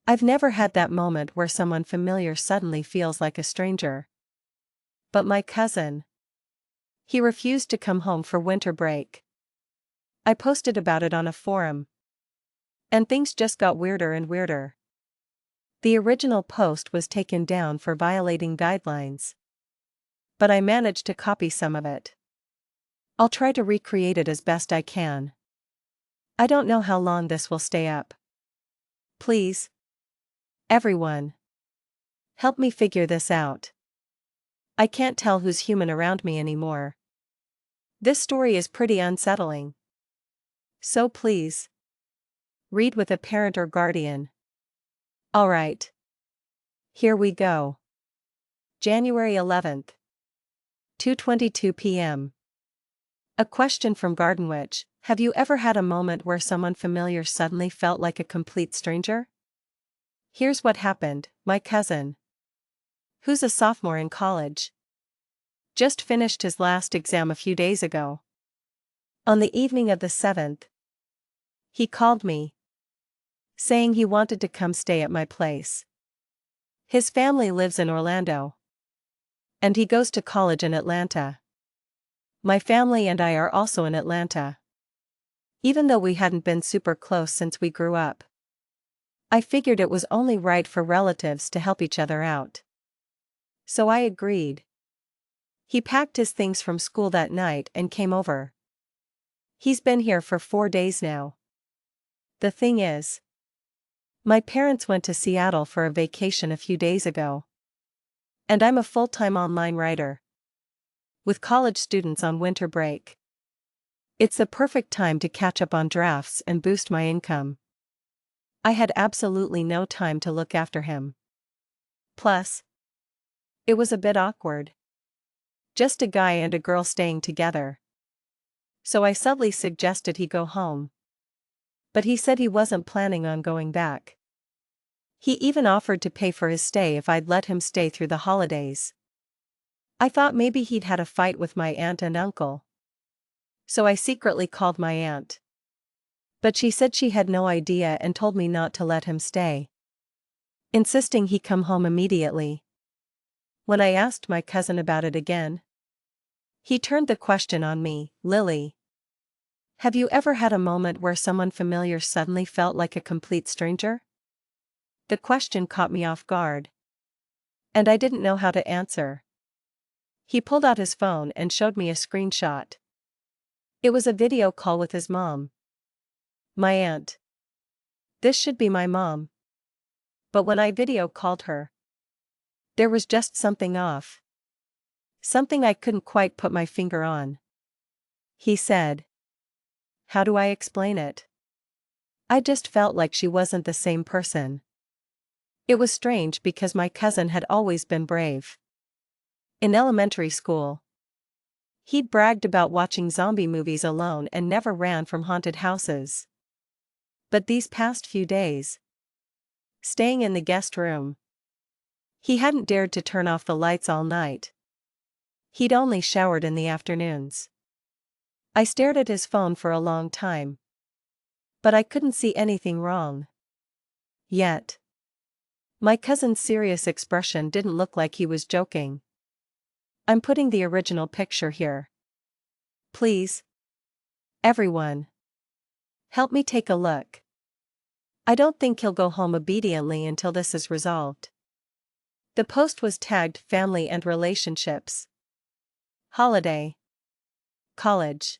I've never had that moment where someone familiar suddenly feels like a stranger. But my cousin. He refused to come home for winter break. I posted about it on a forum. And things just got weirder and weirder. The original post was taken down for violating guidelines. But I managed to copy some of it. I'll try to recreate it as best I can. I don't know how long this will stay up. Please, everyone, help me figure this out. I can't tell who's human around me anymore. This story is pretty unsettling. So please, read with a parent or guardian. Alright. Here we go. January 11th. 2:22 p.m. A question from Gardenwich. Have you ever had a moment where someone familiar suddenly felt like a complete stranger? Here's what happened. My cousin, who's a sophomore in college, just finished his last exam a few days ago. On the evening of the 7th, he called me, saying he wanted to come stay at my place. His family lives in Orlando, and he goes to college in Atlanta. My family and I are also in Atlanta. Even though we hadn't been super close since we grew up, I figured it was only right for relatives to help each other out. So I agreed. He packed his things from school that night and came over. He's been here for 4 days now. The thing is, my parents went to Seattle for a vacation a few days ago. And I'm a full-time online writer, with college students on winter break. It's the perfect time to catch up on drafts and boost my income. I had absolutely no time to look after him. Plus, it was a bit awkward. Just a guy and a girl staying together. So I subtly suggested he go home. But he said he wasn't planning on going back. He even offered to pay for his stay if I'd let him stay through the holidays. I thought maybe he'd had a fight with my aunt and uncle. So I secretly called my aunt. But she said she had no idea and told me not to let him stay, insisting he come home immediately. When I asked my cousin about it again, he turned the question on me. Lily, have you ever had a moment where someone familiar suddenly felt like a complete stranger? The question caught me off guard, and I didn't know how to answer. He pulled out his phone and showed me a screenshot. It was a video call with his mom. My aunt. This should be my mom. But when I video called her, there was just something off. Something I couldn't quite put my finger on. He said. How do I explain it? I just felt like she wasn't the same person. It was strange because my cousin had always been brave. In elementary school, he'd bragged about watching zombie movies alone and never ran from haunted houses. But these past few days, staying in the guest room, he hadn't dared to turn off the lights all night. He'd only showered in the afternoons. I stared at his phone for a long time, but I couldn't see anything wrong. Yet, my cousin's serious expression didn't look like he was joking. I'm putting the original picture here. Please, everyone, help me take a look. I don't think he'll go home obediently until this is resolved. The post was tagged family and relationships. Holiday. College.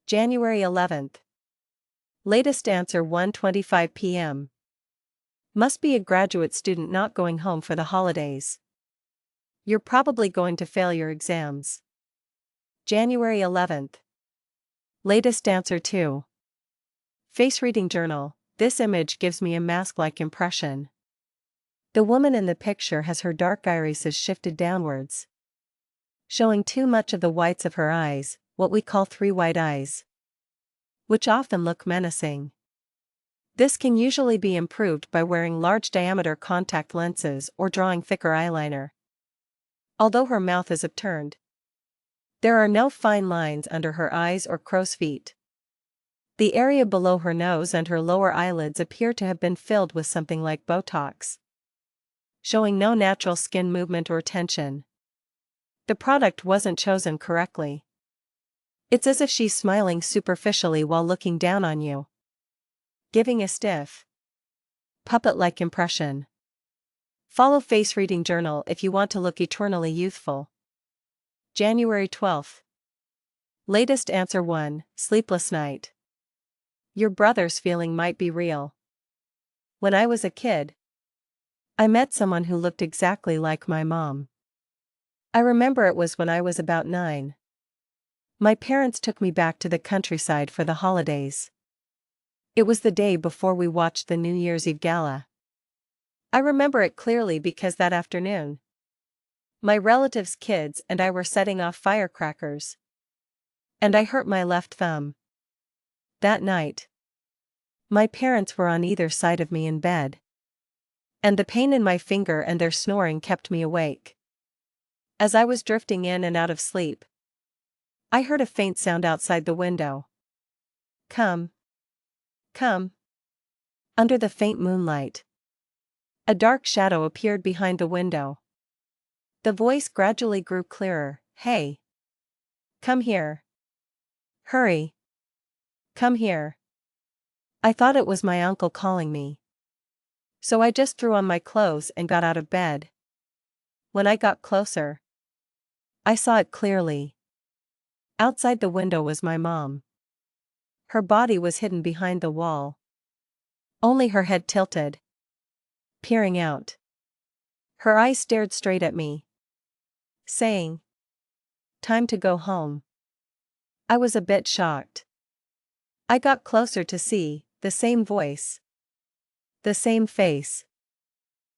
January 11th. Latest answer 1:25 p.m. Must be a graduate student not going home for the holidays. You're probably going to fail your exams. January 11th. Latest answer 2. Face reading journal. This image gives me a mask-like impression. The woman in the picture has her dark irises shifted downwards, showing too much of the whites of her eyes, what we call 3 white eyes, which often look menacing. This can usually be improved by wearing large diameter contact lenses or drawing thicker eyeliner. Although her mouth is upturned, there are no fine lines under her eyes or crow's feet. The area below her nose and her lower eyelids appear to have been filled with something like Botox, showing no natural skin movement or tension. The product wasn't chosen correctly. It's as if she's smiling superficially while looking down on you, giving a stiff, puppet-like impression. Follow Face Reading Journal if you want to look eternally youthful. January 12th. Latest answer 1, sleepless night. Your brother's feeling might be real. When I was a kid, I met someone who looked exactly like my mom. I remember it was when I was about 9. My parents took me back to the countryside for the holidays. It was the day before we watched the New Year's Eve gala. I remember it clearly because that afternoon, my relatives' kids and I were setting off firecrackers, and I hurt my left thumb. That night, my parents were on either side of me in bed, and the pain in my finger and their snoring kept me awake. As I was drifting in and out of sleep, I heard a faint sound outside the window. Come. Come. Under the faint moonlight, a dark shadow appeared behind the window. The voice gradually grew clearer. Hey. Come here. Hurry. Come here. I thought it was my uncle calling me, so I just threw on my clothes and got out of bed. When I got closer, I saw it clearly. Outside the window was my mom. Her body was hidden behind the wall. Only her head tilted, peering out. Her eyes stared straight at me, saying, "Time to go home." I was a bit shocked. I got closer to see, the same voice, the same face.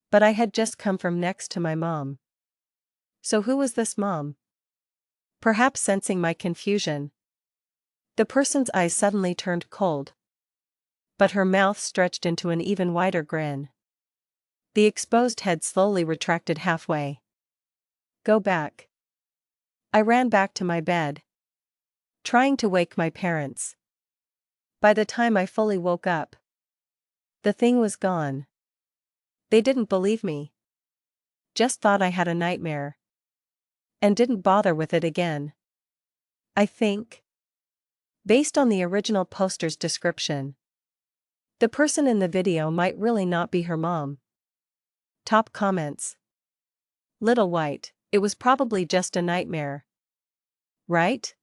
But I had just come from next to my mom. So who was this mom? Perhaps sensing my confusion, the person's eyes suddenly turned cold, but her mouth stretched into an even wider grin. The exposed head slowly retracted halfway. Go back. I ran back to my bed, trying to wake my parents. By the time I fully woke up, the thing was gone. They didn't believe me. Just thought I had a nightmare, and didn't bother with it again. I think, based on the original poster's description, the person in the video might really not be her mom. Top comments. Little White, it was probably just a nightmare. Right?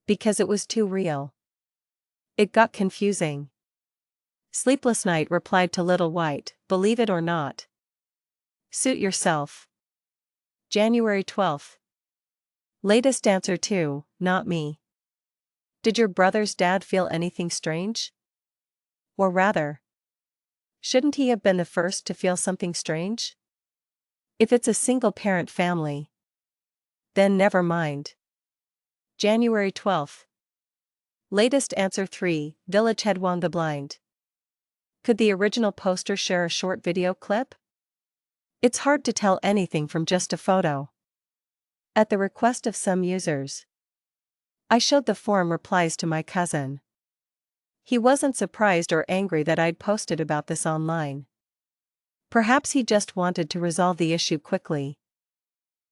Because it was too real. It got confusing. Sleepless Night replied to Little White, believe it or not. Suit yourself. January 12th. Latest answer 2, not me. Did your brother's dad feel anything strange? Or rather, shouldn't he have been the first to feel something strange? If it's a single-parent family, then never mind. January 12th. Latest answer 3, Village Head Won the Blind. Could the original poster share a short video clip? It's hard to tell anything from just a photo. At the request of some users, I showed the forum replies to my cousin. He wasn't surprised or angry that I'd posted about this online. Perhaps he just wanted to resolve the issue quickly,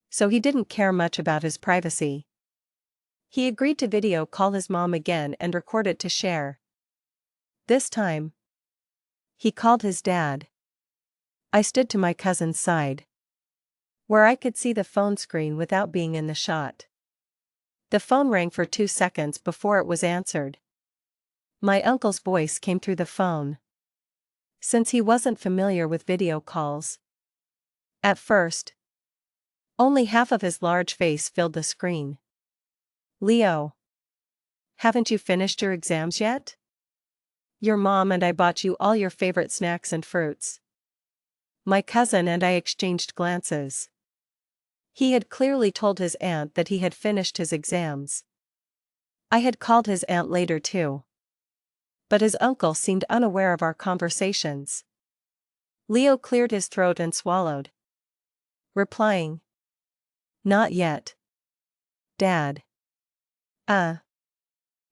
so he didn't care much about his privacy. He agreed to video call his mom again and record it to share. This time, he called his dad. I stood to my cousin's side, where I could see the phone screen without being in the shot. The phone rang for 2 seconds before it was answered. My uncle's voice came through the phone, since he wasn't familiar with video calls. At first, only half of his large face filled the screen. Leo, haven't you finished your exams yet? Your mom and I bought you all your favorite snacks and fruits. My cousin and I exchanged glances. He had clearly told his aunt that he had finished his exams. I had called his aunt later too, but his uncle seemed unaware of our conversations. Leo cleared his throat and swallowed, replying, "Not yet, Dad."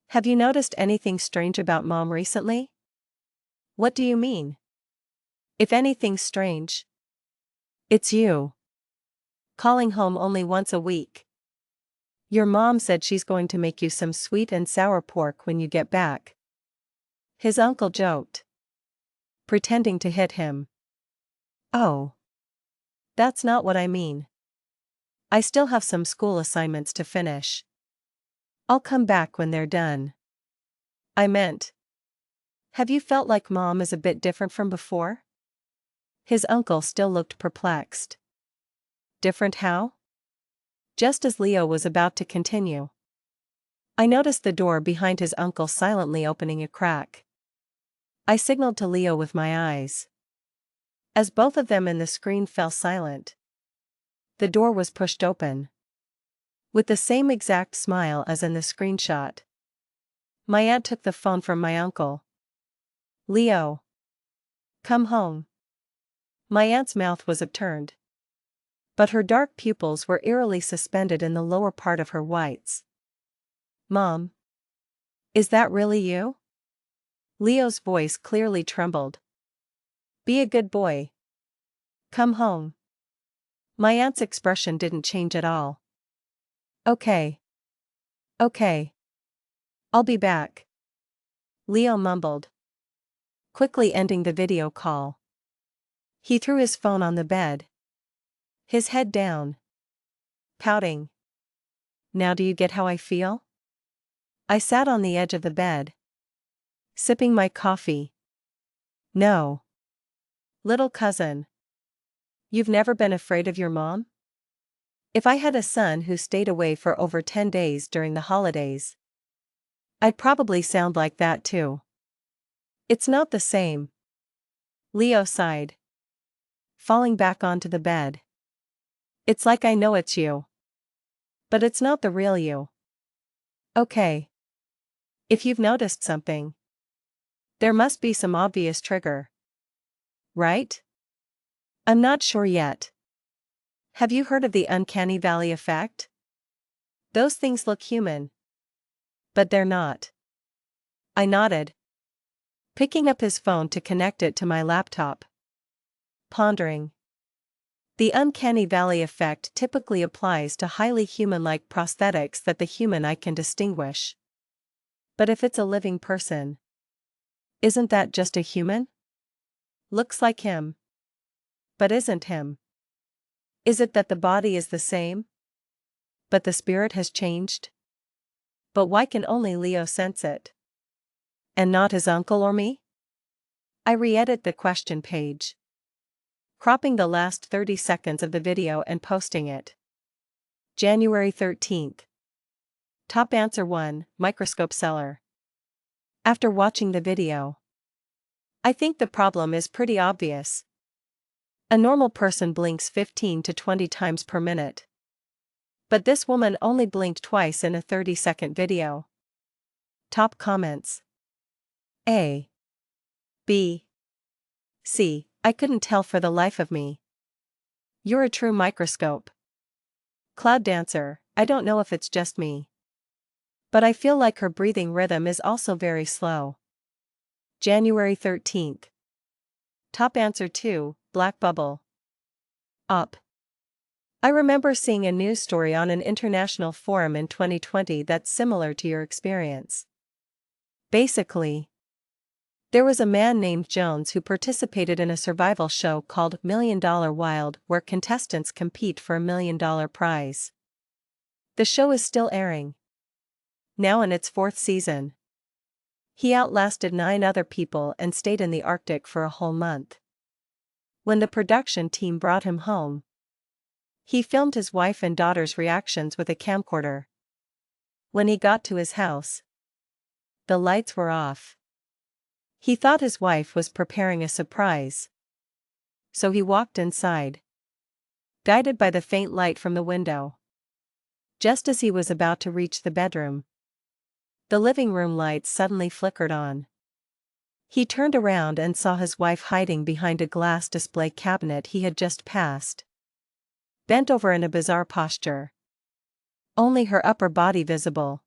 Have you noticed anything strange about Mom recently? What do you mean? If anything's strange, it's you. Calling home only once a week. Your mom said she's going to make you some sweet and sour pork when you get back. His uncle joked, pretending to hit him. Oh. That's not what I mean. I still have some school assignments to finish. I'll come back when they're done. I meant, have you felt like Mom is a bit different from before? His uncle still looked perplexed. Different how? Just as Leo was about to continue, I noticed the door behind his uncle silently opening a crack. I signaled to Leo with my eyes. As both of them and the screen fell silent, the door was pushed open. With the same exact smile as in the screenshot. My aunt took the phone from my uncle. Leo. Come home. My aunt's mouth was upturned, but her dark pupils were eerily suspended in the lower part of her whites. Mom. Is that really you? Leo's voice clearly trembled. Be a good boy. Come home. My aunt's expression didn't change at all. Okay. Okay. I'll be back. Leo mumbled, quickly ending the video call. He threw his phone on the bed, his head down, pouting. Now do you get how I feel? I sat on the edge of the bed, sipping my coffee. No. Little cousin. You've never been afraid of your mom? If I had a son who stayed away for over 10 days during the holidays, I'd probably sound like that too. It's not the same. Leo sighed, falling back onto the bed. It's like I know it's you. But it's not the real you. Okay. If you've noticed something, there must be some obvious trigger. Right? I'm not sure yet. Have you heard of the uncanny valley effect? Those things look human. But they're not. I nodded, picking up his phone to connect it to my laptop. Pondering. The uncanny valley effect typically applies to highly human-like prosthetics that the human eye can distinguish. But if it's a living person, isn't that just a human? Looks like him, but isn't him. Is it that the body is the same, but the spirit has changed? But why can only Leo sense it? And not his uncle or me? I re-edit the question page, cropping the last 30 seconds of the video and posting it. January 13th. Top answer 1, microscope seller. After watching the video, I think the problem is pretty obvious. A normal person blinks 15 to 20 times per minute. But this woman only blinked twice in a 30-second video. Top comments. A. B. C. I couldn't tell for the life of me. You're a true microscope. Cloud Dancer, I don't know if it's just me, but I feel like her breathing rhythm is also very slow. January 13th. Top answer 2, Black Bubble. Up. I remember seeing a news story on an international forum in 2020 that's similar to your experience. Basically, there was a man named Jones who participated in a survival show called $1 Million Wild, where contestants compete for $1 million prize. The show is still airing, now in its 4th season. He outlasted 9 other people and stayed in the Arctic for a whole month. When the production team brought him home, he filmed his wife and daughter's reactions with a camcorder. When he got to his house, the lights were off. He thought his wife was preparing a surprise, so he walked inside, guided by the faint light from the window. Just as he was about to reach the bedroom, the living room lights suddenly flickered on. He turned around and saw his wife hiding behind a glass display cabinet he had just passed, bent over in a bizarre posture, only her upper body visible.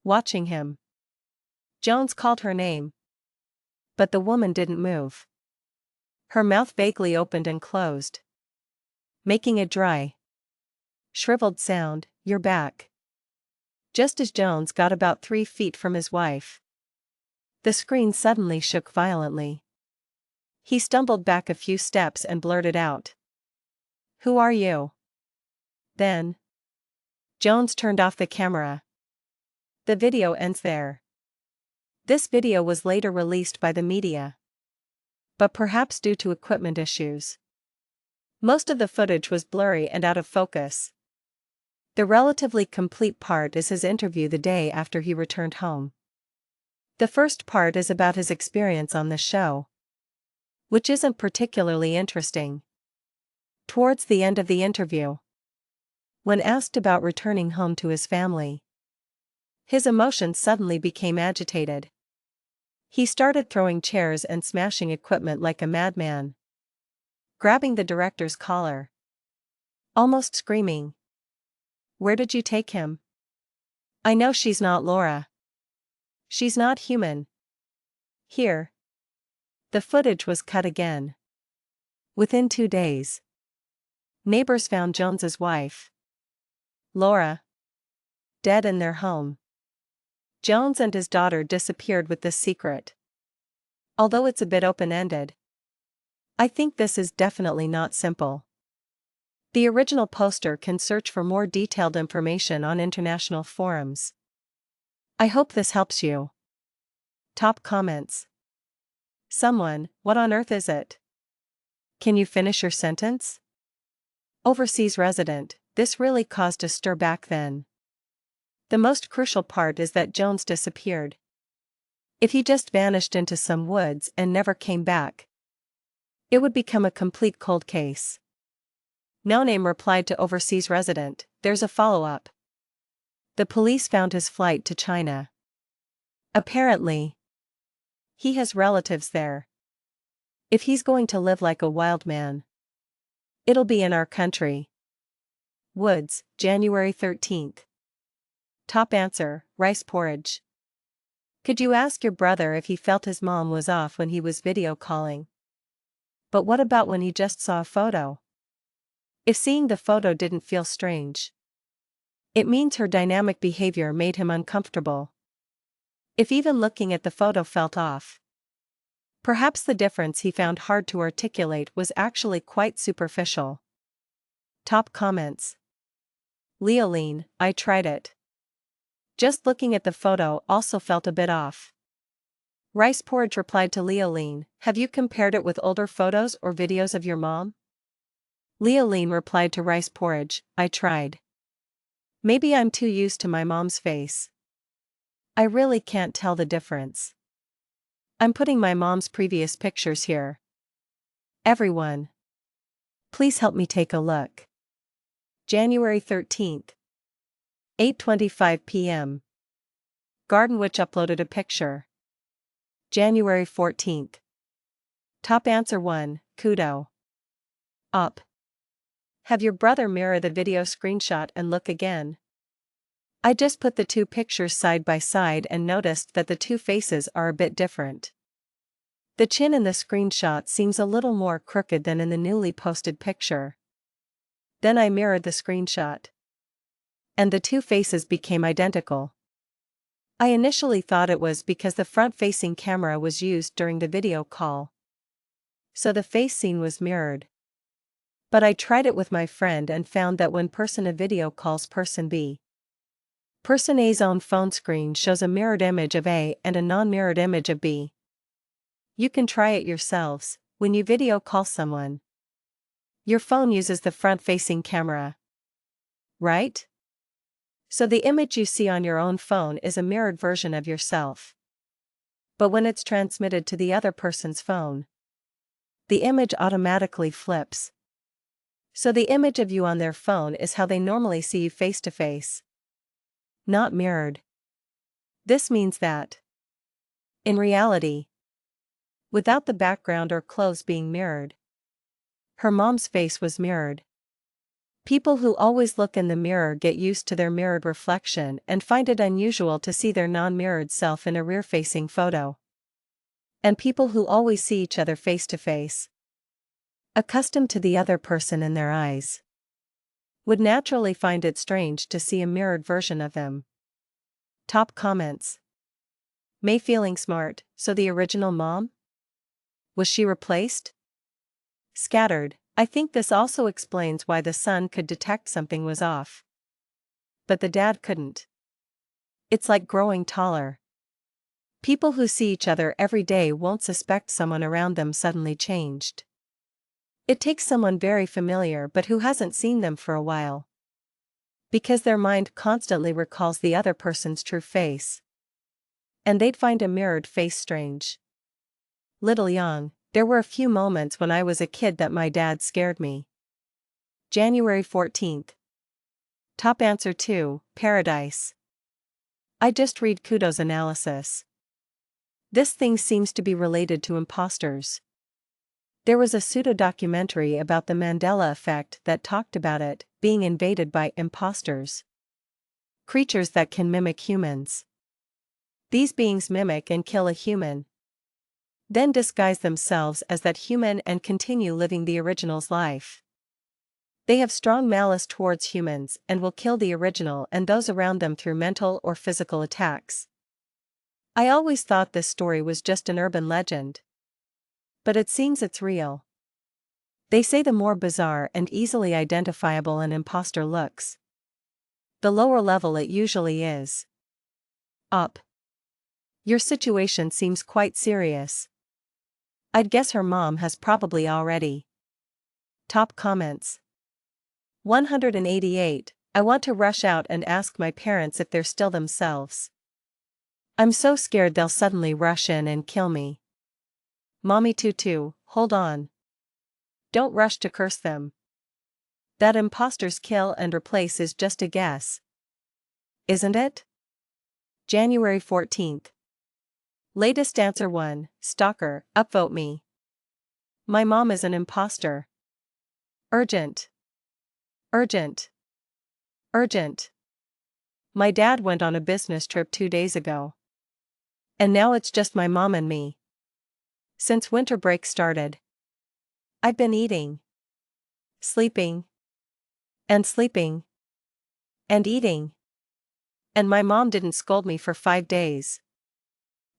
watching him. Jones called her name. But the woman didn't move. Her mouth vaguely opened and closed, making a dry, shriveled sound. "You're back." Just as Jones got about 3 feet from his wife, the screen suddenly shook violently. He stumbled back a few steps and blurted out, "Who are you?" Then Jones turned off the camera. The video ends there. This video was later released by the media, but perhaps due to equipment issues, most of the footage was blurry and out of focus. The relatively complete part is his interview the day after he returned home. The first part is about his experience on the show, which isn't particularly interesting. Towards the end of the interview, when asked about returning home to his family, his emotions suddenly became agitated. He started throwing chairs and smashing equipment like a madman, grabbing the director's collar, almost screaming, "Where did you take him? I know she's not Laura. She's not human." Here, the footage was cut again. Within 2 days, neighbors found Jones's wife, Laura, dead in their home. Jones and his daughter disappeared with this secret. Although it's a bit open-ended, I think this is definitely not simple. The original poster can search for more detailed information on international forums. I hope this helps you. Top comments. Someone, "What on earth is it? Can you finish your sentence?" Overseas resident, "This really caused a stir back then." The most crucial part is that Jones disappeared. If he just vanished into some woods and never came back, it would become a complete cold case. No Name replied to overseas resident, "There's a follow-up. The police found his flight to China. Apparently, he has relatives there. If he's going to live like a wild man, it'll be in our country." Woods, January 13th. Top answer, rice porridge. Could you ask your brother if he felt his mom was off when he was video calling? But what about when he just saw a photo? If seeing the photo didn't feel strange, it means her dynamic behavior made him uncomfortable. If even looking at the photo felt off, perhaps the difference he found hard to articulate was actually quite superficial. Top comments. Leoline, "I tried it. Just looking at the photo also felt a bit off." Rice Porridge replied to Leoline, "Have you compared it with older photos or videos of your mom?" Leoline replied to Rice Porridge, "I tried. Maybe I'm too used to my mom's face. I really can't tell the difference. I'm putting my mom's previous pictures here. Everyone, please help me take a look." January 13th. 8:25 p.m. Garden Witch uploaded a picture. January 14th. Top answer 1, Kudo. Up. Have your brother mirror the video screenshot and look again. I just put the two pictures side by side and noticed that the two faces are a bit different. The chin in the screenshot seems a little more crooked than in the newly posted picture. Then I mirrored the screenshot, and the two faces became identical. I initially thought it was because the front-facing camera was used during the video call, so the face scene was mirrored. But I tried it with my friend and found that when person A video calls person B, person A's own phone screen shows a mirrored image of A and a non-mirrored image of B. You can try it yourselves. When you video call someone, your phone uses the front-facing camera, right? So the image you see on your own phone is a mirrored version of yourself. But when it's transmitted to the other person's phone, the image automatically flips. So the image of you on their phone is how they normally see you face to face, not mirrored. This means that, in reality, without the background or clothes being mirrored, her mom's face was mirrored. People who always look in the mirror get used to their mirrored reflection and find it unusual to see their non-mirrored self in a rear-facing photo. And people who always see each other face to face, accustomed to the other person in their eyes, would naturally find it strange to see a mirrored version of them. Top comments. May feeling smart, so the original mom? Was she replaced? Scattered. I think this also explains why the son could detect something was off, but the dad couldn't. It's like growing taller. People who see each other every day won't suspect someone around them suddenly changed. It takes someone very familiar but who hasn't seen them for a while, because their mind constantly recalls the other person's true face, and they'd find a mirrored face strange. Little Young. There were a few moments when I was a kid that my dad scared me. January 14th. Top answer 2, Paradise. I just read Kudo's analysis. This thing seems to be related to imposters. There was a pseudo-documentary about the Mandela effect that talked about it being invaded by imposters. Creatures that can mimic humans. These beings mimic and kill a human, then disguise themselves as that human and continue living the original's life. They have strong malice towards humans and will kill the original and those around them through mental or physical attacks. I always thought this story was just an urban legend, but it seems it's real. They say the more bizarre and easily identifiable an imposter looks, the lower level it usually is. Up. Your situation seems quite serious. I'd guess her mom has probably already. Top comments. 188. I want to rush out and ask my parents if they're still themselves. I'm so scared they'll suddenly rush in and kill me. Mommy Tutu, hold on. Don't rush to curse them. That imposters kill and replace is just a guess, isn't it? January 14th. Latest answer 1, Stalker, upvote me. My mom is an imposter. Urgent. Urgent. Urgent. My dad went on a business trip 2 days ago. And now it's just my mom and me. Since winter break started, I've been eating, sleeping, and sleeping, and eating. And my mom didn't scold me for 5 days.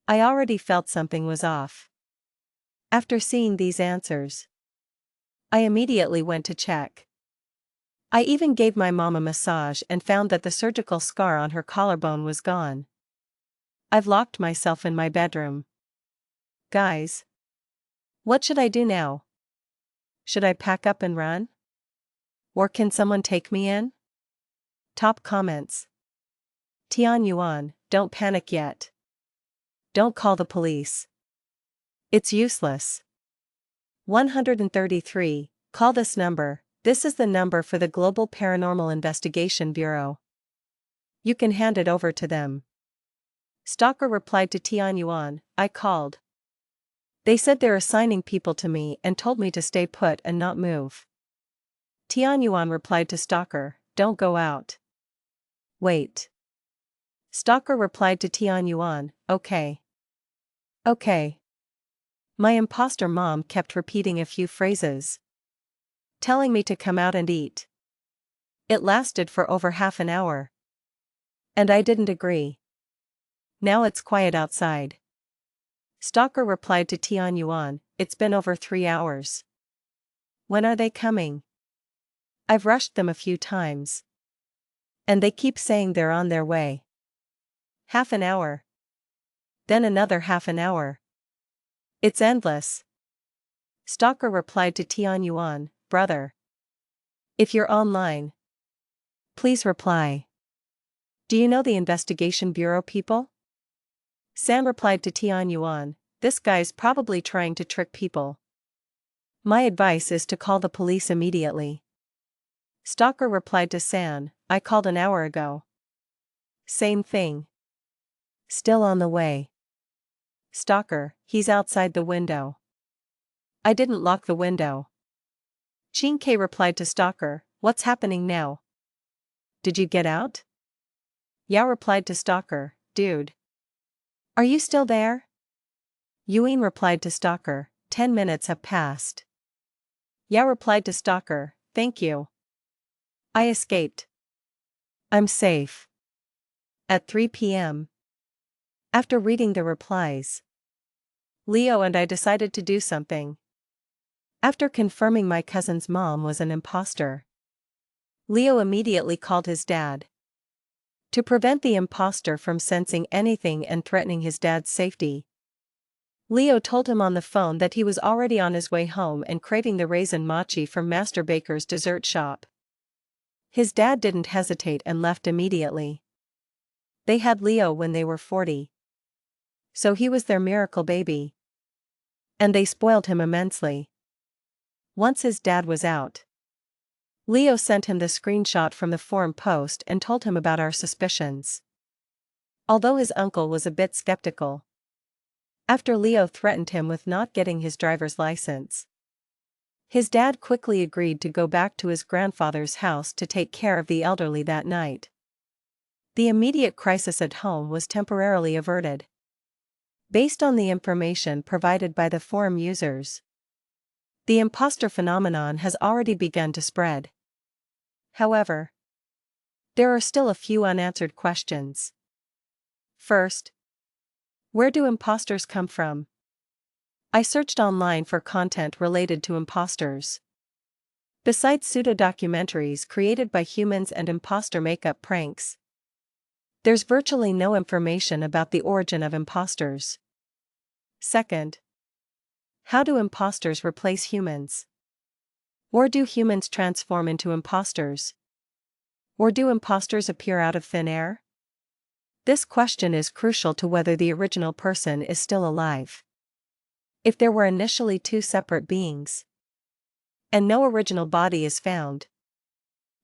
I already felt something was off. After seeing these answers, I immediately went to check. I even gave my mom a massage and found that the surgical scar on her collarbone was gone. I've locked myself in my bedroom. Guys, what should I do now? Should I pack up and run? Or can someone take me in? Top comments. Tian Yuan, don't panic yet. Don't call the police. It's useless. 133. Call this number. This is the number for the Global Paranormal Investigation Bureau. You can hand it over to them. Stalker replied to Tian Yuan, I called. They said they're assigning people to me and told me to stay put and not move. Tian Yuan replied to Stalker, don't go out. Wait. Stalker replied to Tian Yuan, okay. Okay. My imposter mom kept repeating a few phrases, telling me to come out and eat. It lasted for over half an hour. And I didn't agree. Now it's quiet outside. Stalker replied to Tian Yuan, it's been over 3 hours. When are they coming? I've rushed them a few times. And they keep saying they're on their way. Half an hour. Then another half an hour. It's endless. Stalker replied to Tian Yuan, brother. If you're online, please reply. Do you know the Investigation Bureau people? Sam replied to Tian Yuan, this guy's probably trying to trick people. My advice is to call the police immediately. Stalker replied to San, I called an hour ago. Same thing. Still on the way. Stalker, he's outside the window. I didn't lock the window. Chin K replied to Stalker, What's happening now? Did you get out? Yao replied to Stalker, dude. Are you still there? Yuan replied to Stalker, 10 minutes have passed. Yao replied to Stalker, thank you. I escaped. I'm safe. At 3 p.m. After reading the replies, Leo and I decided to do something. After confirming my cousin's mom was an imposter, Leo immediately called his dad. To prevent the imposter from sensing anything and threatening his dad's safety, Leo told him on the phone that he was already on his way home and craving the raisin mochi from Master Baker's dessert shop. His dad didn't hesitate and left immediately. They had Leo when they were 40. So he was their miracle baby. And they spoiled him immensely. Once his dad was out, Leo sent him the screenshot from the forum post and told him about our suspicions. Although his uncle was a bit skeptical, after Leo threatened him with not getting his driver's license, his dad quickly agreed to go back to his grandfather's house to take care of the elderly that night. The immediate crisis at home was temporarily averted. Based on the information provided by the forum users, the imposter phenomenon has already begun to spread. However, there are still a few unanswered questions. First, where do imposters come from? I searched online for content related to imposters. Besides pseudo-documentaries created by humans and imposter makeup pranks, there's virtually no information about the origin of imposters. Second, how do imposters replace humans? Or do humans transform into imposters? Or do imposters appear out of thin air? This question is crucial to whether the original person is still alive. If there were initially two separate beings, and no original body is found,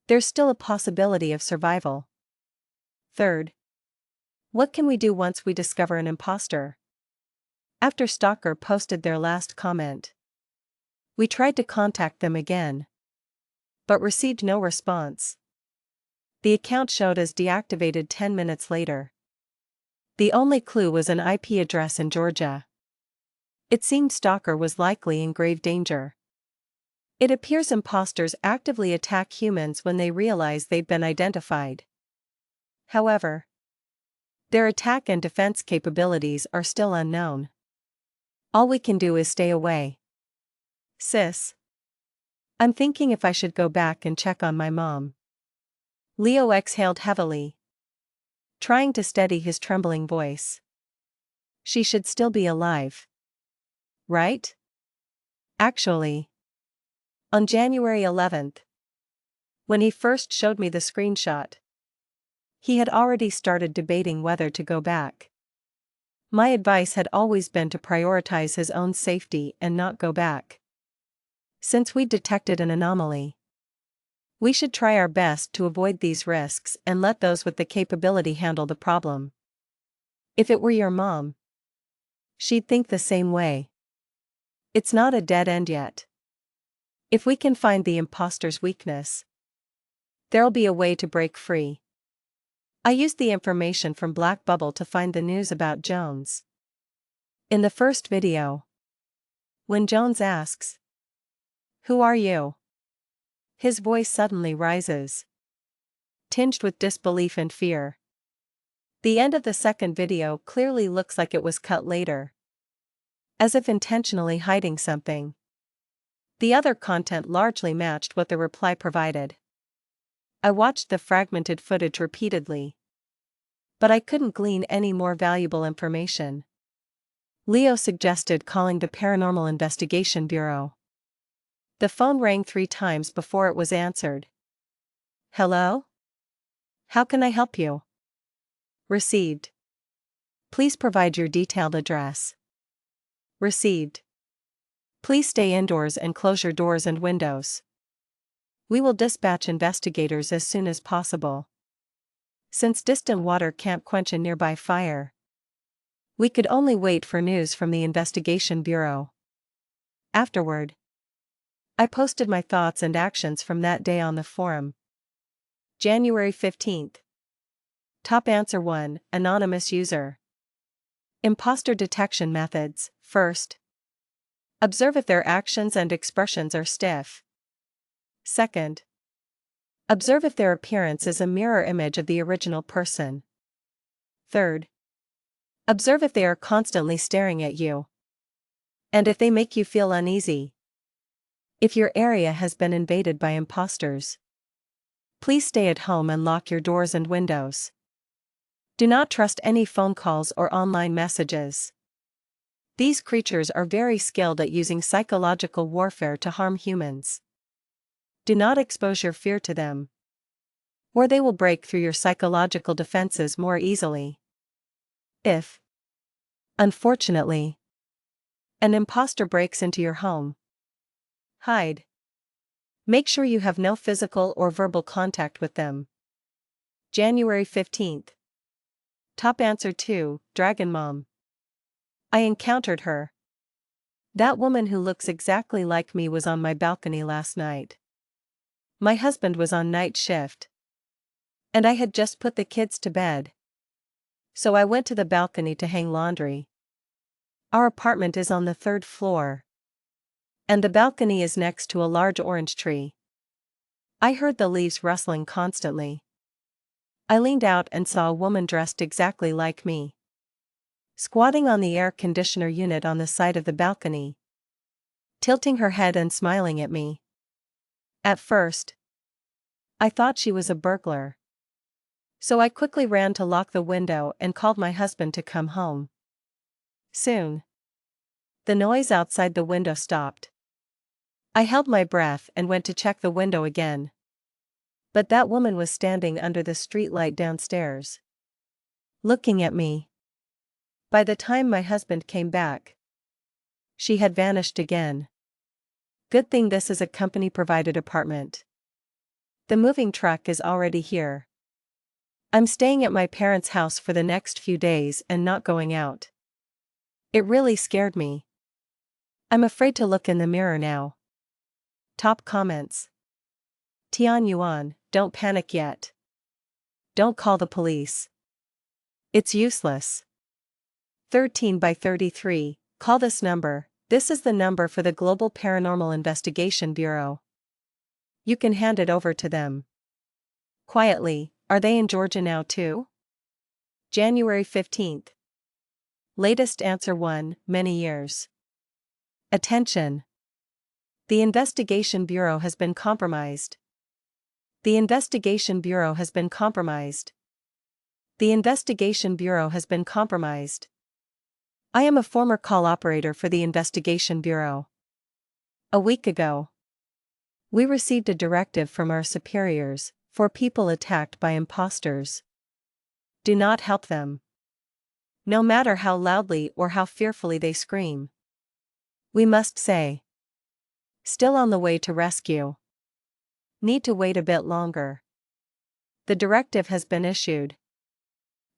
there's still a possibility of survival. Third, what can we do once we discover an imposter? After Stalker posted their last comment, we tried to contact them again, but received no response. The account showed as deactivated 10 minutes later. The only clue was an IP address in Georgia. It seemed Stalker was likely in grave danger. It appears imposters actively attack humans when they realize they've been identified. However, their attack and defense capabilities are still unknown. All we can do is stay away. Sis. I'm thinking if I should go back and check on my mom. Leo exhaled heavily, trying to steady his trembling voice. She should still be alive. Right? Actually, on January 11th, when he first showed me the screenshot, he had already started debating whether to go back. My advice had always been to prioritize his own safety and not go back. Since we detected an anomaly, we should try our best to avoid these risks and let those with the capability handle the problem. If it were your mom, she'd think the same way. It's not a dead end yet. If we can find the imposter's weakness, there'll be a way to break free. I used the information from Black Bubble to find the news about Jones. In the first video, when Jones asks, "Who are you?" his voice suddenly rises, tinged with disbelief and fear. The end of the second video clearly looks like it was cut later, as if intentionally hiding something. The other content largely matched what the reply provided. I watched the fragmented footage repeatedly, but I couldn't glean any more valuable information. Leo suggested calling the Paranormal Investigation Bureau. The phone rang 3 times before it was answered. Hello? How can I help you? Received. Please provide your detailed address. Received. Please stay indoors and close your doors and windows. We will dispatch investigators as soon as possible. Since distant water can't quench a nearby fire, we could only wait for news from the Investigation Bureau. Afterward, I posted my thoughts and actions from that day on the forum. January 15th. Top answer 1, anonymous user. Imposter detection methods. First, observe if their actions and expressions are stiff. Second, observe if their appearance is a mirror image of the original person. Third, observe if they are constantly staring at you, and if they make you feel uneasy. If your area has been invaded by imposters, please stay at home and lock your doors and windows. Do not trust any phone calls or online messages. These creatures are very skilled at using psychological warfare to harm humans. Do not expose your fear to them, or they will break through your psychological defenses more easily. If, unfortunately, an imposter breaks into your home, hide. Make sure you have no physical or verbal contact with them. January 15th. Top answer 2, Dragon Mom. I encountered her. That woman who looks exactly like me was on my balcony last night. My husband was on night shift, and I had just put the kids to bed. So I went to the balcony to hang laundry. Our apartment is on the 3rd floor, and the balcony is next to a large orange tree. I heard the leaves rustling constantly. I leaned out and saw a woman dressed exactly like me, squatting on the air conditioner unit on the side of the balcony, tilting her head and smiling at me. At first, I thought she was a burglar, so I quickly ran to lock the window and called my husband to come home. Soon, the noise outside the window stopped. I held my breath and went to check the window again. But that woman was standing under the streetlight downstairs, looking at me. By the time my husband came back, she had vanished again. Good thing this is a company-provided apartment. The moving truck is already here. I'm staying at my parents' house for the next few days and not going out. It really scared me. I'm afraid to look in the mirror now. Top comments. Tian Yuan, don't panic yet. Don't call the police. It's useless. 13 by 33, call this number. This is the number for the Global Paranormal Investigation Bureau. You can hand it over to them. Quietly, are they in Georgia now too? January 15th. Latest answer 1, many years. Attention. The Investigation Bureau has been compromised. The Investigation Bureau has been compromised. The Investigation Bureau has been compromised. I am a former call operator for the Investigation Bureau. A week ago, we received a directive from our superiors for people attacked by imposters. Do not help them, no matter how loudly or how fearfully they scream. We must say, still on the way to rescue. Need to wait a bit longer. The directive has been issued.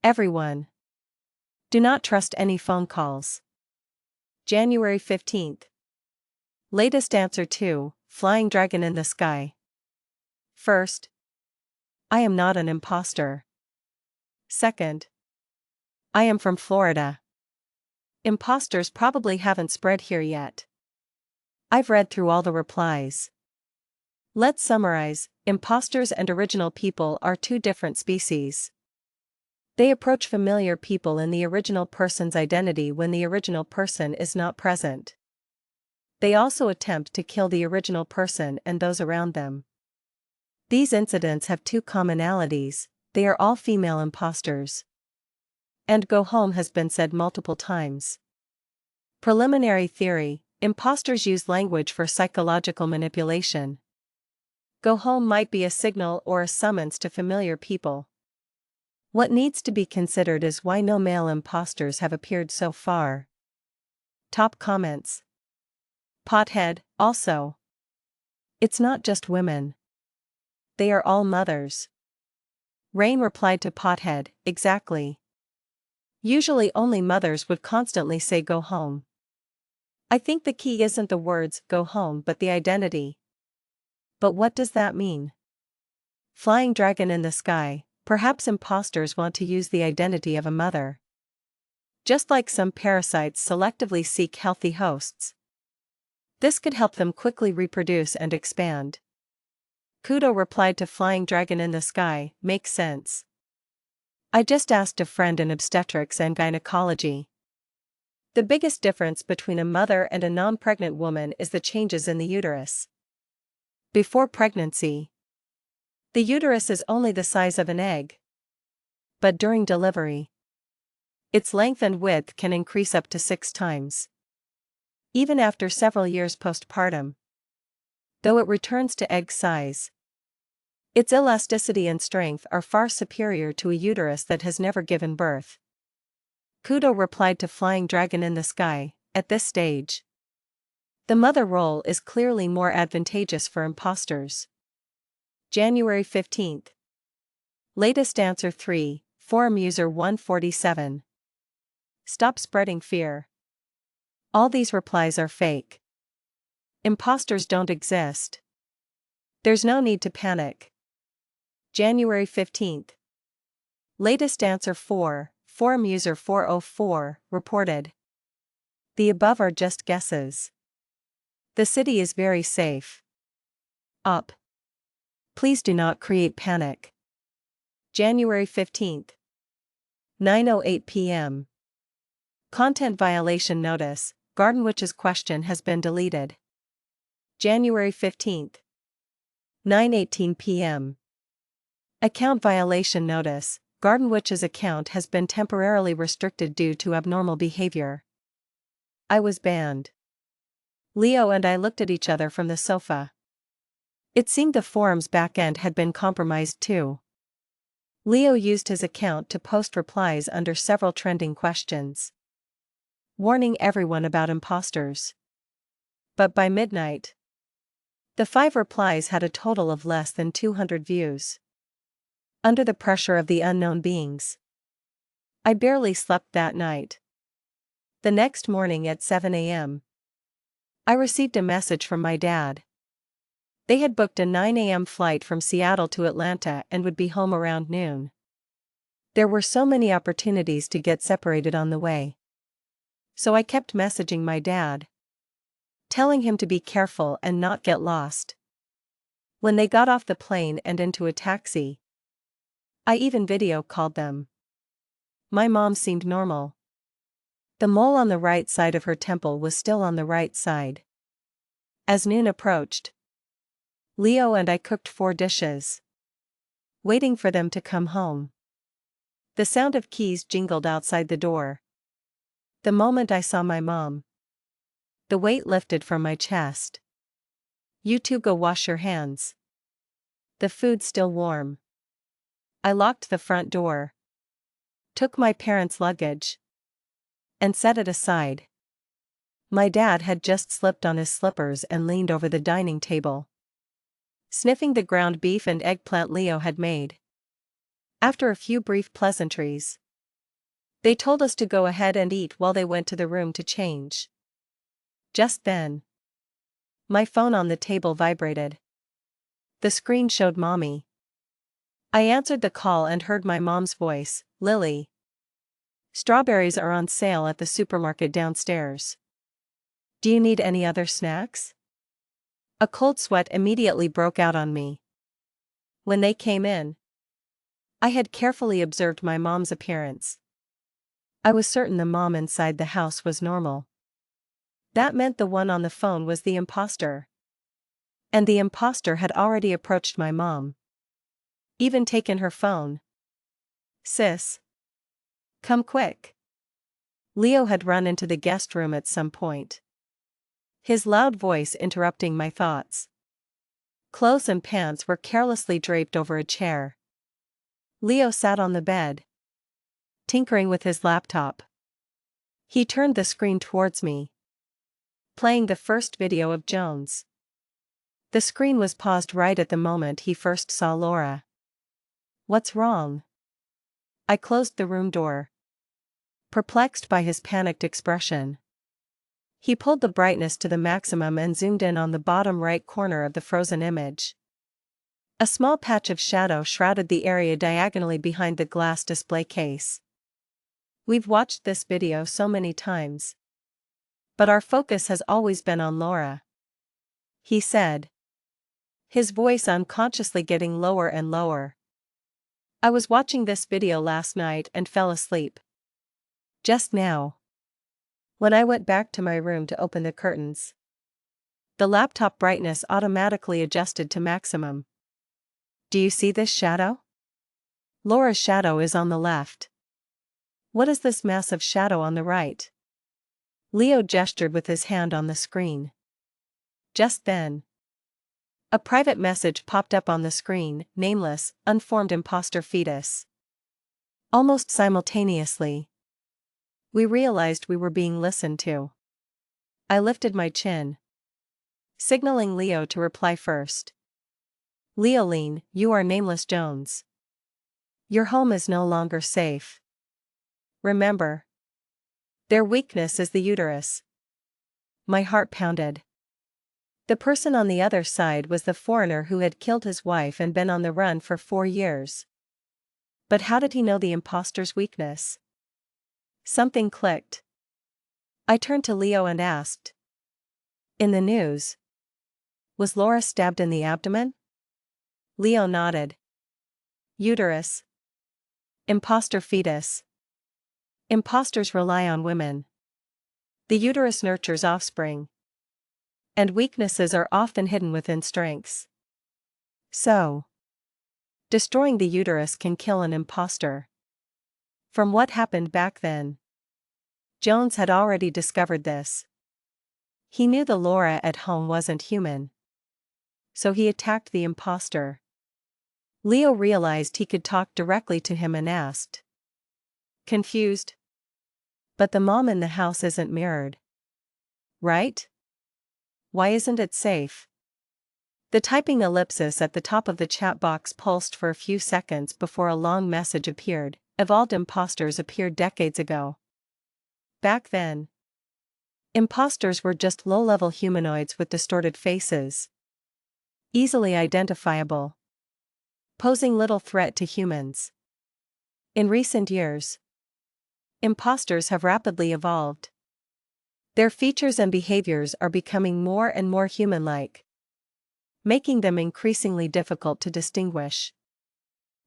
Everyone, do not trust any phone calls. January 15th. Latest answer 2, flying dragon in the sky. First, I am not an imposter. Second, I am from Florida. Imposters probably haven't spread here yet. I've read through all the replies. Let's summarize, imposters and original people are two different species. They approach familiar people in the original person's identity when the original person is not present. They also attempt to kill the original person and those around them. These incidents have two commonalities: they are all female imposters. And go home has been said multiple times. Preliminary theory: imposters use language for psychological manipulation. Go home might be a signal or a summons to familiar people. What needs to be considered is why no male imposters have appeared so far. Top comments. Pothead, also. It's not just women. They are all mothers. Rain replied to Pothead, exactly. Usually only mothers would constantly say go home. I think the key isn't the words "go home" but the identity. But what does that mean? Flying dragon in the sky, perhaps imposters want to use the identity of a mother. Just like some parasites selectively seek healthy hosts. This could help them quickly reproduce and expand. Kudo replied to flying dragon in the sky, makes sense. I just asked a friend in obstetrics and gynecology. The biggest difference between a mother and a non-pregnant woman is the changes in the uterus. Before pregnancy, the uterus is only the size of an egg. But during delivery, its length and width can increase up to 6 times. Even after several years postpartum. Though it returns to egg size, its elasticity and strength are far superior to a uterus that has never given birth. Kudo replied to flying dragon in the sky, at this stage, the mother role is clearly more advantageous for imposters. January 15th. Latest answer 3, forum user 147. Stop spreading fear. All these replies are fake. Imposters don't exist. There's no need to panic. January 15th. Latest answer 4, forum user 404, reported. The above are just guesses. The city is very safe. Up. Please do not create panic. January 15th. 9:08 p.m. Content violation notice, Garden Witch's question has been deleted. January 15th. 9:18 p.m. Account violation notice, Garden Witch's account has been temporarily restricted due to abnormal behavior. I was banned. Leo and I looked at each other from the sofa. It seemed the forum's backend had been compromised too. Leo used his account to post replies under several trending questions, warning everyone about imposters. But by midnight, the 5 replies had a total of less than 200 views. Under the pressure of the unknown beings, I barely slept that night. The next morning at 7 a.m., I received a message from my dad. They had booked a 9 a.m. flight from Seattle to Atlanta and would be home around noon. There were so many opportunities to get separated on the way. So I kept messaging my dad, telling him to be careful and not get lost. When they got off the plane and into a taxi, I even video called them. My mom seemed normal. The mole on the right side of her temple was still on the right side. As noon approached, Leo and I cooked 4 dishes, waiting for them to come home. The sound of keys jingled outside the door. The moment I saw my mom, the weight lifted from my chest. You two go wash your hands. The food's still warm. I locked the front door, took my parents' luggage, and set it aside. My dad had just slipped on his slippers and leaned over the dining table, sniffing the ground beef and eggplant Leo had made. After a few brief pleasantries, they told us to go ahead and eat while they went to the room to change. Just then, my phone on the table vibrated. The screen showed Mommy. I answered the call and heard my mom's voice, "Lily, strawberries are on sale at the supermarket downstairs. Do you need any other snacks?" A cold sweat immediately broke out on me. When they came in, I had carefully observed my mom's appearance. I was certain the mom inside the house was normal. That meant the one on the phone was the imposter. And the imposter had already approached my mom, even taken her phone. "Sis, come quick." Leo had run into the guest room at some point, his loud voice interrupting my thoughts. Clothes and pants were carelessly draped over a chair. Leo sat on the bed, tinkering with his laptop. He turned the screen towards me, playing the first video of Jones. The screen was paused right at the moment he first saw Laura. "What's wrong?" I closed the room door, perplexed by his panicked expression. He pulled the brightness to the maximum and zoomed in on the bottom right corner of the frozen image. A small patch of shadow shrouded the area diagonally behind the glass display case. We've watched this video so many times. But our focus has always been on Laura, he said, his voice unconsciously getting lower and lower. I was watching this video last night and fell asleep. Just now. When I went back to my room to open the curtains, the laptop brightness automatically adjusted to maximum. Do you see this shadow? Laura's shadow is on the left. What is this massive shadow on the right? Leo gestured with his hand on the screen. Just then, a private message popped up on the screen, nameless, unformed imposter fetus. Almost simultaneously, we realized we were being listened to. I lifted my chin, signaling Leo to reply first. Leoline, you are Nameless Jones. Your home is no longer safe. Remember, their weakness is the uterus. My heart pounded. The person on the other side was the foreigner who had killed his wife and been on the run for 4 years. But how did he know the imposter's weakness? Something clicked. I turned to Leo and asked. In the news, was Laura stabbed in the abdomen? Leo nodded. Uterus. Imposter fetus. Imposters rely on women. The uterus nurtures offspring. And weaknesses are often hidden within strengths. So, destroying the uterus can kill an imposter. From what happened back then, Jones had already discovered this. He knew the Laura at home wasn't human. So he attacked the imposter. Leo realized he could talk directly to him and asked. Confused? But the mom in the house isn't mirrored. Right? Why isn't it safe? The typing ellipsis at the top of the chat box pulsed for a few seconds before a long message appeared. Evolved imposters appeared decades ago. Back then, imposters were just low-level humanoids with distorted faces. Easily identifiable. Posing little threat to humans. In recent years, imposters have rapidly evolved. Their features and behaviors are becoming more and more human-like, making them increasingly difficult to distinguish.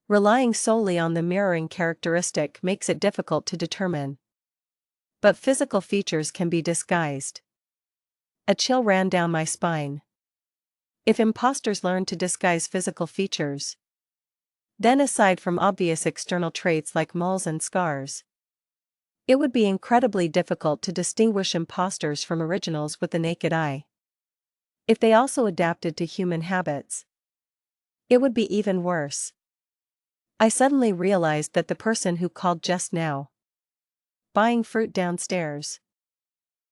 Relying solely on the mirroring characteristic makes it difficult to determine. But physical features can be disguised. A chill ran down my spine. If imposters learn to disguise physical features, then aside from obvious external traits like moles and scars, it would be incredibly difficult to distinguish imposters from originals with the naked eye. If they also adapted to human habits, it would be even worse. I suddenly realized that the person who called just now, buying fruit downstairs,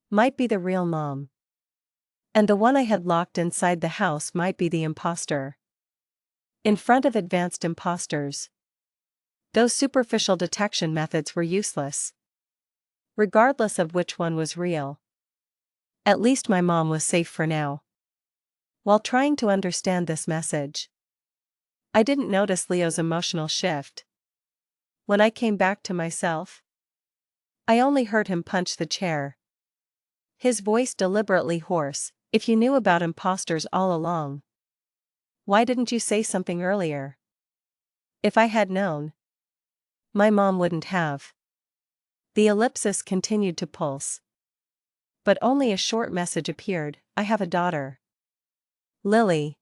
might be the real mom. And the one I had locked inside the house might be the imposter. In front of advanced imposters, those superficial detection methods were useless. Regardless of which one was real. At least my mom was safe for now. While trying to understand this message, I didn't notice Leo's emotional shift. When I came back to myself, I only heard him punch the chair. His voice deliberately hoarse. If you knew about imposters all along, why didn't you say something earlier? If I had known, my mom wouldn't have. The ellipsis continued to pulse. But only a short message appeared. I have a daughter. Lily.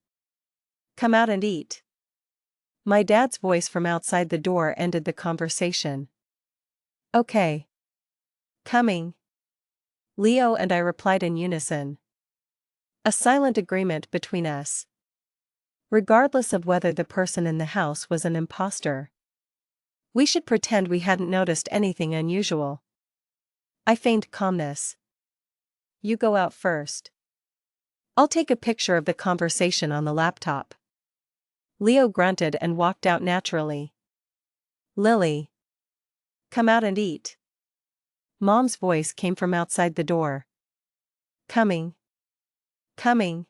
Come out and eat. My dad's voice from outside the door ended the conversation. Okay. Coming. Leo and I replied in unison. A silent agreement between us. Regardless of whether the person in the house was an imposter, we should pretend we hadn't noticed anything unusual. I feigned calmness. You go out first. I'll take a picture of the conversation on the laptop. Leo grunted and walked out naturally. Lily. Come out and eat. Mom's voice came from outside the door. Coming. Coming.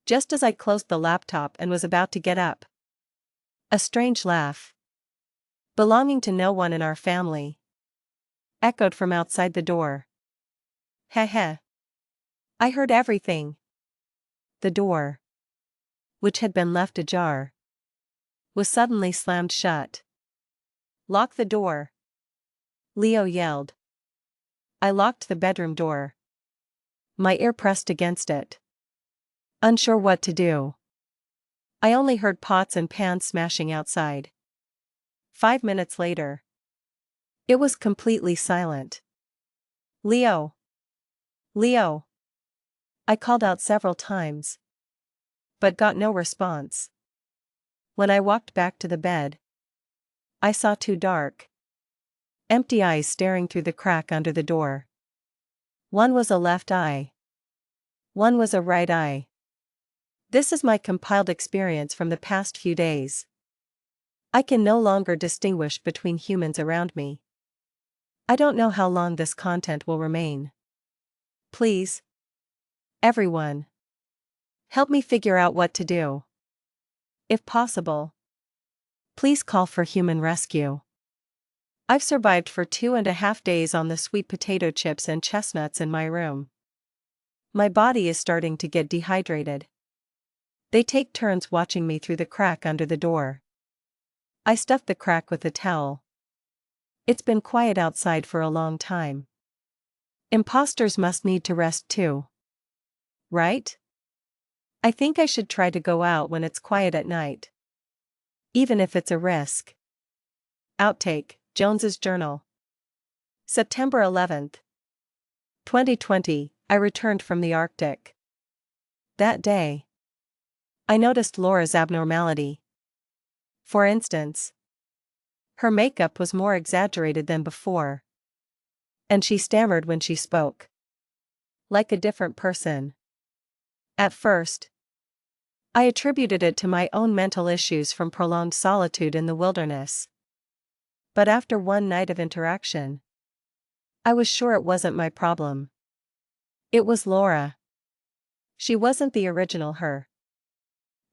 Just as I closed the laptop and was about to get up. A strange laugh, belonging to no one in our family, echoed from outside the door. Heh heh. I heard everything. The door, which had been left ajar, was suddenly slammed shut. Lock the door, Leo yelled. I locked the bedroom door, my ear pressed against it, unsure what to do. I only heard pots and pans smashing outside. 5 minutes later, it was completely silent. Leo! Leo! I called out several times, but got no response. When I walked back to the bed, I saw 2 dark, empty eyes staring through the crack under the door. One was a left eye. One was a right eye. This is my compiled experience from the past few days. I can no longer distinguish between humans around me. I don't know how long this content will remain. Please, everyone, help me figure out what to do. If possible, please call for human rescue. I've survived for 2.5 days on the sweet potato chips and chestnuts in my room. My body is starting to get dehydrated. They take turns watching me through the crack under the door. I stuffed the crack with a towel. It's been quiet outside for a long time. Imposters must need to rest too. Right? I think I should try to go out when it's quiet at night, even if it's a risk. Outtake, Jones's Journal. September 11th, 2020, I returned from the Arctic. That day, I noticed Laura's abnormality. For instance, her makeup was more exaggerated than before, and she stammered when she spoke, like a different person. At first, I attributed it to my own mental issues from prolonged solitude in the wilderness. But after one night of interaction, I was sure it wasn't my problem. It was Laura. She wasn't the original her.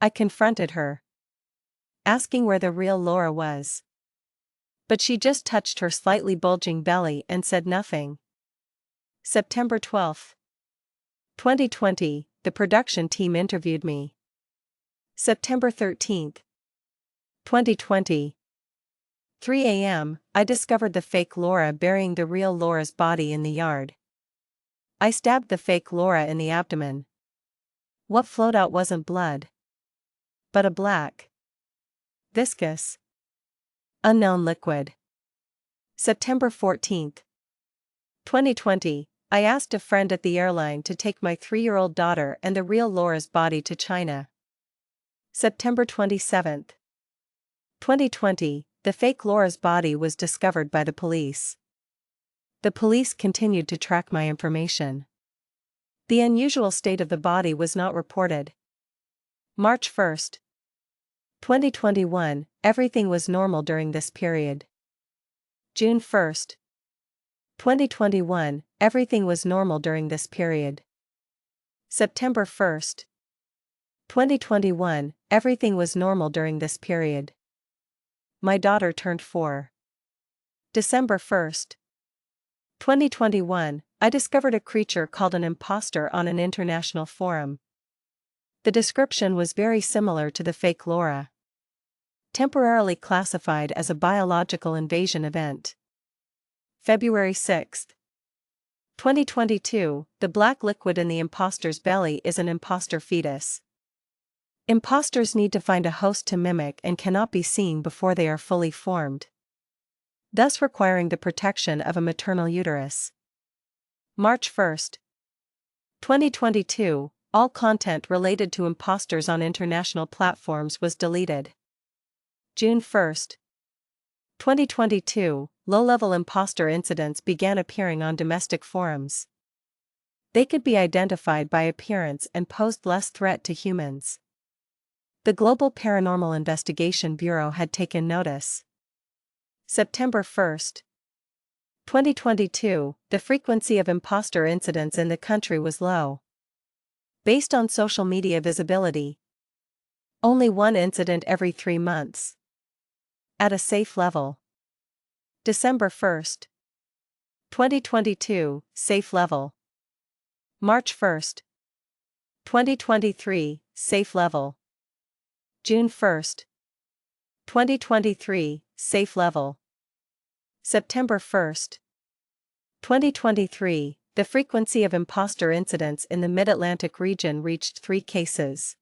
I confronted her, asking where the real Laura was. But she just touched her slightly bulging belly and said nothing. September 12th, 2020, the production team interviewed me. September 13th, 2020. 3 a.m., I discovered the fake Laura burying the real Laura's body in the yard. I stabbed the fake Laura in the abdomen. What flowed out wasn't blood, but a black, viscous, unknown liquid. September 14th, 2020, I asked a friend at the airline to take my 3-year-old daughter and the real Laura's body to China. September 27th, 2020, the fake Laura's body was discovered by the police. The police continued to track my information. The unusual state of the body was not reported. March 1st, 2021, everything was normal during this period. June 1st, 2021, everything was normal during this period. September 1st, 2021, everything was normal during this period. My daughter turned 4. December 1st, 2021, I discovered a creature called an imposter on an international forum. The description was very similar to the fake Laura. Temporarily classified as a biological invasion event. February 6th, 2022, the black liquid in the imposter's belly is an imposter fetus. Imposters need to find a host to mimic and cannot be seen before they are fully formed, thus requiring the protection of a maternal uterus. March 1st, 2022, all content related to imposters on international platforms was deleted. June 1st, 2022, low-level imposter incidents began appearing on domestic forums. They could be identified by appearance and posed less threat to humans. The Global Paranormal Investigation Bureau had taken notice. September 1st, 2022, the frequency of imposter incidents in the country was low. Based on social media visibility, only one incident every 3 months. At a safe level. December 1st, 2022, safe level. March 1st, 2023, safe level. June 1st, 2023, safe level. September 1st, 2023, the frequency of imposter incidents in the Mid-Atlantic region reached 3 cases.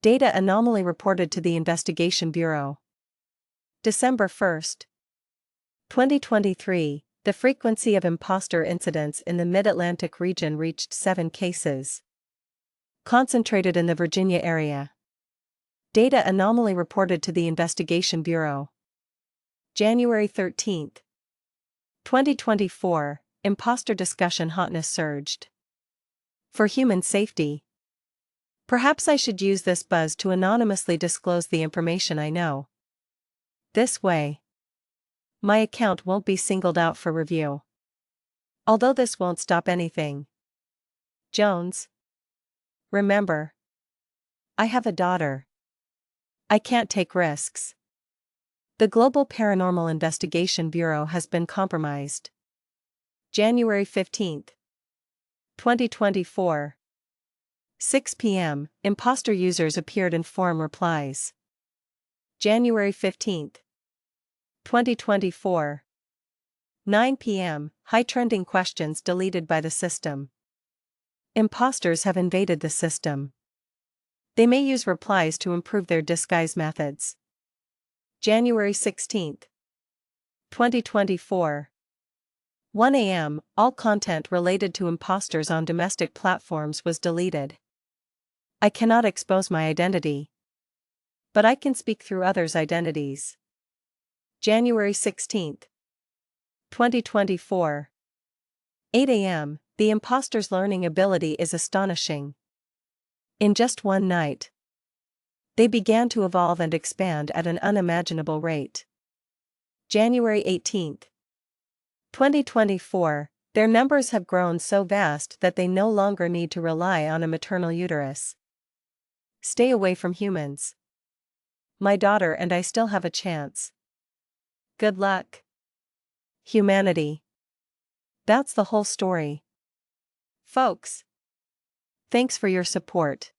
Data anomaly reported to the Investigation Bureau. December 1st, 2023, the frequency of imposter incidents in the Mid-Atlantic region reached 7 cases. Concentrated in the Virginia area. Data anomaly reported to the Investigation Bureau. January 13th, 2024, imposter discussion hotness surged. For human safety. Perhaps I should use this buzz to anonymously disclose the information I know. This way, my account won't be singled out for review. Although this won't stop anything. Jones. Remember, I have a daughter. I can't take risks. The Global Paranormal Investigation Bureau has been compromised. January 15th, 2024. 6 p.m., imposter users appeared in forum replies. January 15th, 2024. 9 p.m., high trending questions deleted by the system. Imposters have invaded the system. They may use replies to improve their disguise methods. January 16th, 2024. 1 a.m., all content related to imposters on domestic platforms was deleted. I cannot expose my identity. But I can speak through others' identities. January 16th, 2024. 8 a.m., the imposter's learning ability is astonishing. In just one night, they began to evolve and expand at an unimaginable rate. January 18th, 2024, their numbers have grown so vast that they no longer need to rely on a maternal uterus. Stay away from humans. My daughter and I still have a chance. Good luck. Humanity. That's the whole story. Folks. Thanks for your support.